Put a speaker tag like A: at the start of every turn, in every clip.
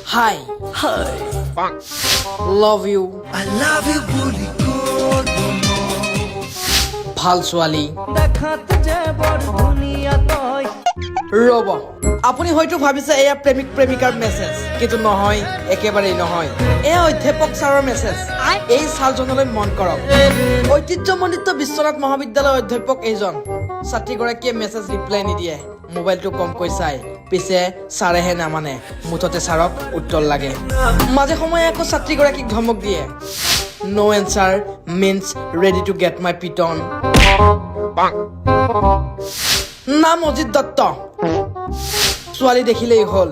A: Hi. Love you.
B: I love you বুলি কত
A: ভাল ছোৱালী
B: দেখাত যে বৰ ধুনীয়া তই
A: ৰব আপুনি হয়তো ভাবিছে এয়া প্ৰেমিক প্ৰেমিকাৰ মেছেজ কিন্তু নহয় একেবাৰেই নহয় এয়া অধ্যাপক ছাৰৰ মেছেজ এই ছাৰজনলৈ মন কৰক ঐতিহ্যমণ্ডিত বিশ্বনাথ মহাবিদ্যালয়ৰ অধ্যাপক এইজন ছাত্ৰীগৰাকীয়ে মেছেজ ৰিপ্লাই নিদিয়ে মোবাইলটো কমকৈ চাই পিছে ছাৰেহে নামানে মুঠতে ছাৰক উত্তৰ লাগে মাজে সময়ে আকৌ ছাত্ৰীগৰাকীক ধমক দিয়ে No answer means ready to get my piton. নাম অজিত দত্ত ছোৱালী দেখিলেই হল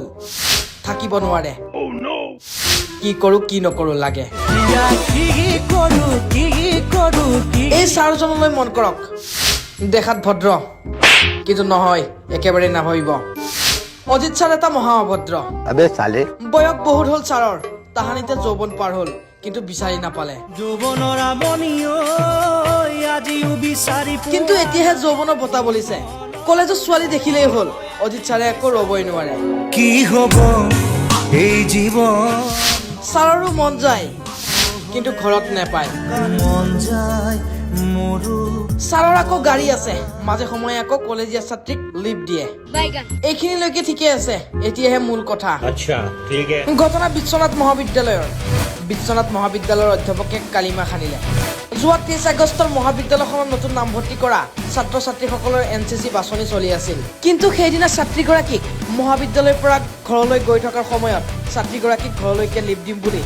A: থাকিব নোৱাৰে কি কৰো কি নকৰো লাগে এই ছাৰজনলৈ মন কৰক দেখাত ভদ্ৰ কিন্তু নহয় একেবাৰে নাভাবিব অজিত ছাৰ এটা মহা অভদ্ৰ বয়স বহুত হল ছাৰৰ তাহানিতে যৌৱন পাৰ হল কিন্তু বিচাৰি নাপালে
B: যৌৱনৰ আমনিও আজিও বিচাৰি
A: কিন্তু এতিয়াহে যৌৱনৰ বঁটা বলিছে কলেজৰ ছোৱালী দেখিলেই হল অজিত ছাৰে একো ৰবই নোৱাৰে
B: কি হব এই জীৱন
A: ছাৰৰো মন যায় কিন্তু ঘৰত নেপায়
B: মন যায় মোৰো
A: ছাৰৰ আকৌ গাড়ী আছে মাজে সময়ে আকৌ কলেজীয়া ছাত্ৰীক লিভ দিয়ে এইখিনিলৈকে ঠিকে আছে এতিয়াহে মূল কথা ঘটনা বিশ্বনাথ মহাবিদ্যালয়ৰ অধ্যাপকে কালিমা খানিলে যোৱা 30 আগষ্টৰ মহাবিদ্যালয়খনত নতুন নামভৰ্তি কৰা ছাত্ৰ ছাত্ৰীসকলৰ NCC বাছনি চলি আছিল কিন্তু সেইদিনা ছাত্ৰীগৰাকীক মহাবিদ্যালয়ৰ পৰা ঘৰলৈ গৈ থকাৰ সময়ত ছাত্ৰীগৰাকীক ঘৰলৈকে লিভ দিম বুলি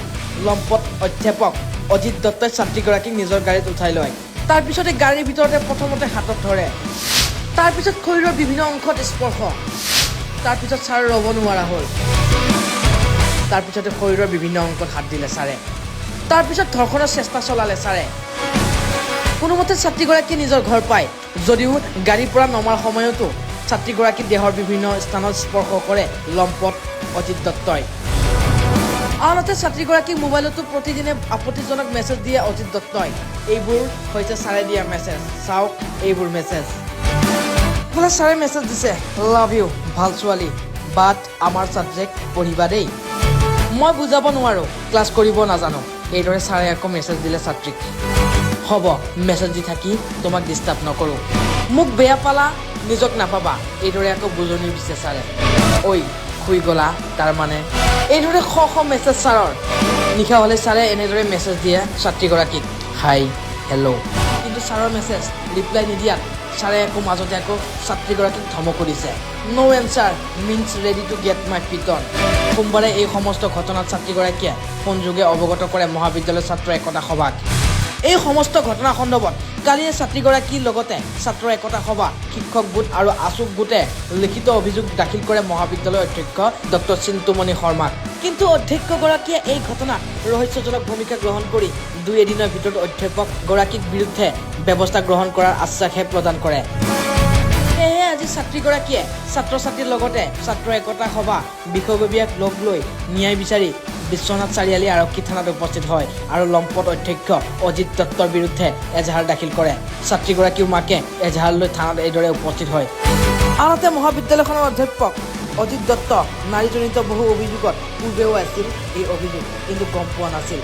A: লম্পট অধ্যাপক অজিত দত্তই ছাত্ৰীগৰাকীক নিজৰ গাড়ীত উঠাই লয় তাৰপিছতে গাড়ীৰ ভিতৰতে প্ৰথমতে হাতত ধৰে তাৰপিছত শৰীৰৰ বিভিন্ন অংশত স্পৰ্শ তাৰপিছত ছাৰ ৰ'ব নোৱাৰা হ'ল তাৰপিছতে শৰীৰৰ বিভিন্ন অংশত হাত দিলে ছাৰে তাৰপিছত ধৰ্ষণৰ চেষ্টা চলালে ছাৰে কোনোমতে ছাত্ৰীগৰাকীয়ে নিজৰ ঘৰ পায় যদিও গাড়ীৰ পৰা নমাৰ সময়তো ছাত্ৰীগৰাকীৰ দেহৰ বিভিন্ন স্থানত স্পৰ্শ কৰে লম্পট অজিত দত্তই আনহাতে ছাত্ৰীগৰাকীক মোবাইলতো প্ৰতিদিনে আপত্তিজনক মেছেজ দিয়ে অজিত দত্তই এইবোৰ হৈছে ছাৰে দিয়া মেছেজ চাওক এইবোৰ মেছেজ বোলে ছাৰে মেছেজ দিছে লাভ ইউ ভাল ছোৱালী বাট আমাৰ ছাবজেক্ট পঢ়িবা দেই মই বুজাব নোৱাৰো ক্লাছ কৰিব নাজানো এইদৰে ছাৰে আকৌ মেছেজ দিলে ছাত্ৰীক হ'ব মেছেজ দি থাকি তোমাক ডিষ্টাৰ্ব নকৰো মোক বেয়া পালা নিজক নাপাবা এইদৰে আকৌ বুজনি দিছে ছাৰে ঐ শুই গলা তাৰমানে এইদৰে শ মেছেজ ছাৰৰ নিশা হ'লে ছাৰে এনেদৰে মেছেজ দিয়ে ছাত্ৰীগৰাকীক হাই হেল্ল' কিন্তু ছাৰৰ মেছেজ ৰিপ্লাই নিদিয়াত ছাৰে আকৌ মাজতে আকৌ ছাত্ৰীগৰাকীক ধমকো দিছে no answer means ready to get my পিটন সোমবাৰে এই সমস্ত ঘটনাত ছাত্ৰীগৰাকীয়ে ফোনযোগে অৱগত কৰে মহাবিদ্যালয়ৰ ছাত্ৰ একতা সভাক এই সমস্ত ঘটনা সন্দৰ্ভত কালিয়ে ছাত্ৰীগৰাকীৰ লগতে ছাত্ৰ একতা সভা শিক্ষক গোট আৰু আছুক গোটে লিখিত অভিযোগ দাখিল কৰে মহাবিদ্যালয়ৰ অধ্যক্ষ ডক্টৰ চিন্তুমণি শৰ্মাক কিন্তু অধ্যক্ষগৰাকীয়ে এই ঘটনাত ৰহস্যজনক ভূমিকা গ্ৰহণ কৰি 2 এদিনৰ ভিতৰত অধ্যাপকগৰাকীৰ বিৰুদ্ধে ব্যৱস্থা গ্ৰহণ কৰাৰ আশ্বাসহে প্ৰদান কৰে সেয়েহে আজি ছাত্ৰীগৰাকীয়ে ছাত্ৰ ছাত্ৰীৰ লগতে ছাত্ৰ একতা সভা বিষয়ববীয়াক লগ লৈ ন্যায় বিচাৰি বিশ্বনাথ চাৰিআলি আৰক্ষী থানাত উপস্থিত হয় আৰু লম্পট অধ্যক্ষ অজিত দত্তৰ বিৰুদ্ধে এজাহাৰ দাখিল কৰে ছাত্ৰীগৰাকীৰ মাকে এজাহাৰ লৈ থানাত এইদৰে উপস্থিত হয় আনহাতে মহাবিদ্যালয়খনৰ অধ্যাপক অজিত দত্ত নাৰীজনিত বহু অভিযোগত পূৰ্বেও আছিল এই অভিযোগ কিন্তু গম পোৱা নাছিল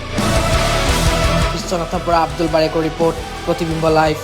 A: বিশ্বনাথৰ পৰা আব্দুল বাৰেকৰ ৰিপৰ্ট প্ৰতিবিম্ব লাইভ